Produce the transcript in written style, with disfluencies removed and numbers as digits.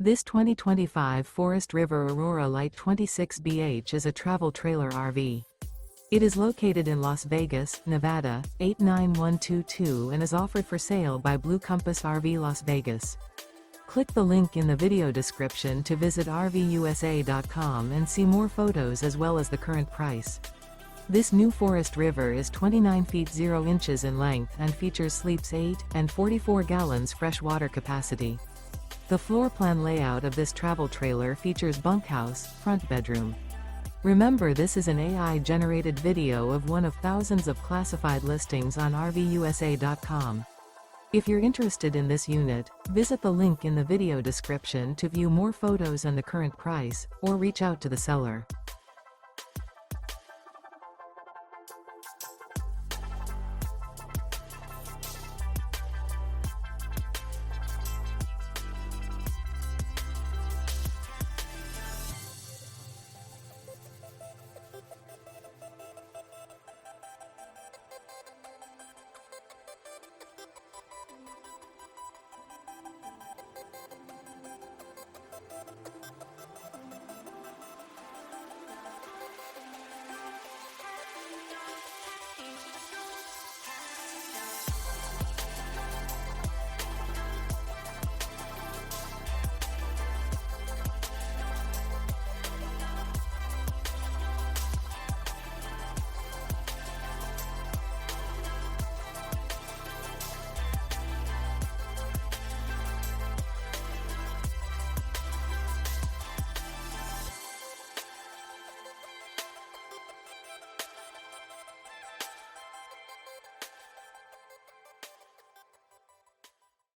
This 2025 Forest River Aurora Light 26BH is a travel trailer RV. It is located in Las Vegas, Nevada, 89122 and is offered for sale by Blue Compass RV Las Vegas. Click the link in the video description to visit RVUSA.com and see more photos as well as the current price. This new Forest River is 29 feet 0 inches in length and features sleeps 8 and 44 gallons fresh water capacity. The floor plan layout of this travel trailer features bunkhouse, front bedroom. Remember, this is an AI-generated video of one of thousands of classified listings on RVUSA.com. If you're interested in this unit, visit the link in the video description to view more photos and the current price, or reach out to the seller.